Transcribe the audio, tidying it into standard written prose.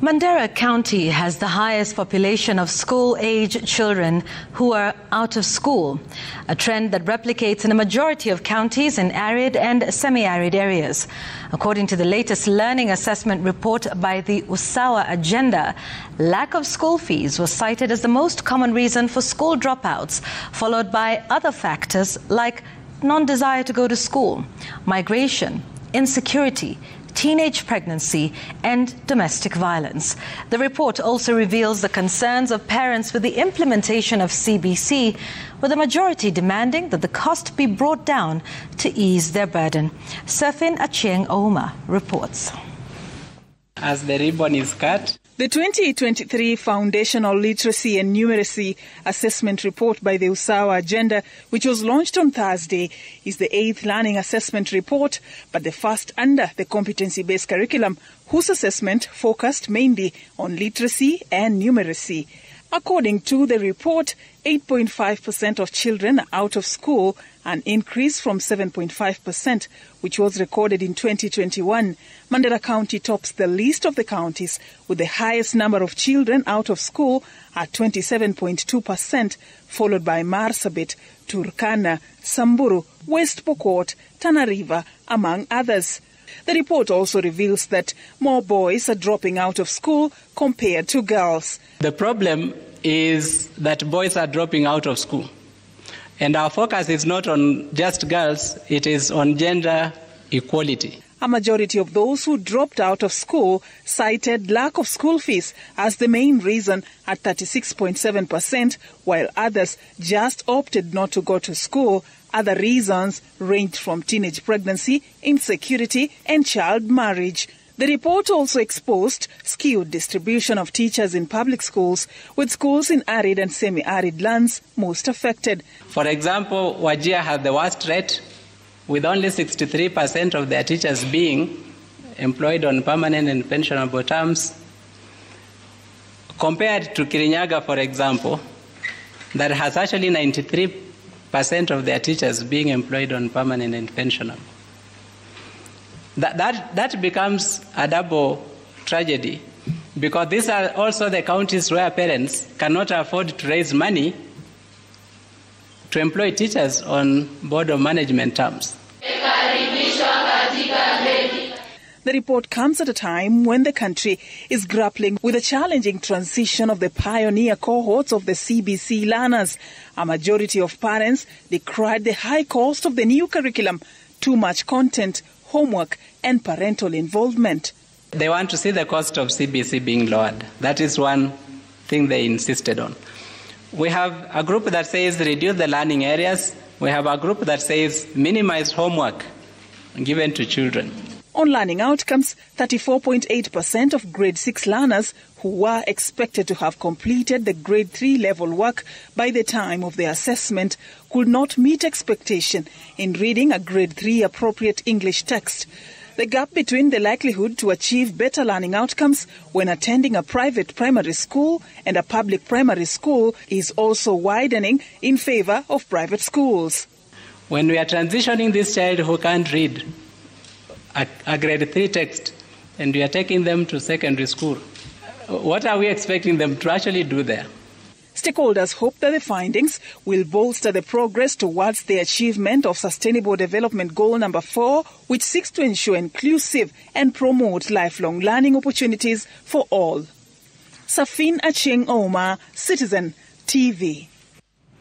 Mandera County has the highest population of school-age children who are out of school, a trend that replicates in a majority of counties in arid and semi-arid areas. According to the latest learning assessment report by the Usawa Agenda, lack of school fees was cited as the most common reason for school dropouts, followed by other factors like non-desire to go to school, migration, insecurity, teenage pregnancy and domestic violence. The report also reveals the concerns of parents with the implementation of CBC, with the majority demanding that the cost be brought down to ease their burden. Usawa reports. As the ribbon is cut, the 2023 Foundational Literacy and Numeracy Assessment Report by the Usawa Agenda, which was launched on Thursday, is the 8th learning assessment report, but the first under the competency-based curriculum, whose assessment focused mainly on literacy and numeracy. According to the report, 8.5% of children are out of school, an increase from 7.5%, which was recorded in 2021. Mandera County tops the list of the counties with the highest number of children out of school at 27.2%, followed by Marsabit, Turkana, Samburu, West Pokot, Tana River, among others. The report also reveals that more boys are dropping out of school compared to girls. The problem is that boys are dropping out of school. And our focus is not on just girls, it is on gender equality. A majority of those who dropped out of school cited lack of school fees as the main reason at 36.7%, while others just opted not to go to school. Other reasons ranged from teenage pregnancy, insecurity, and child marriage. The report also exposed skewed distribution of teachers in public schools, with schools in arid and semi-arid lands most affected. For example, Wajir has the worst rate, with only 63% of their teachers being employed on permanent and pensionable terms, compared to Kirinyaga, for example, that has actually 93% of their teachers being employed on permanent and pensionable. That becomes a double tragedy, because these are also the counties where parents cannot afford to raise money to employ teachers on board of management terms. The report comes at a time when the country is grappling with a challenging transition of the pioneer cohorts of the CBC learners. A majority of parents decried the high cost of the new curriculum, too much content, homework and parental involvement. They want to see the cost of CBC being lowered. That is one thing they insisted on. We have a group that says reduce the learning areas. We have a group that says minimize homework given to children. On learning outcomes, 34.8% of grade 6 learners who were expected to have completed the grade 3 level work by the time of the assessment could not meet expectation in reading a grade 3 appropriate English text. The gap between the likelihood to achieve better learning outcomes when attending a private primary school and a public primary school is also widening in favor of private schools. When we are transitioning this child who can't read a grade 3 text and we are taking them to secondary school, what are we expecting them to actually do there? Stakeholders hope that the findings will bolster the progress towards the achievement of Sustainable Development Goal number 4, which seeks to ensure inclusive and promote lifelong learning opportunities for all. Usawa, Citizen TV.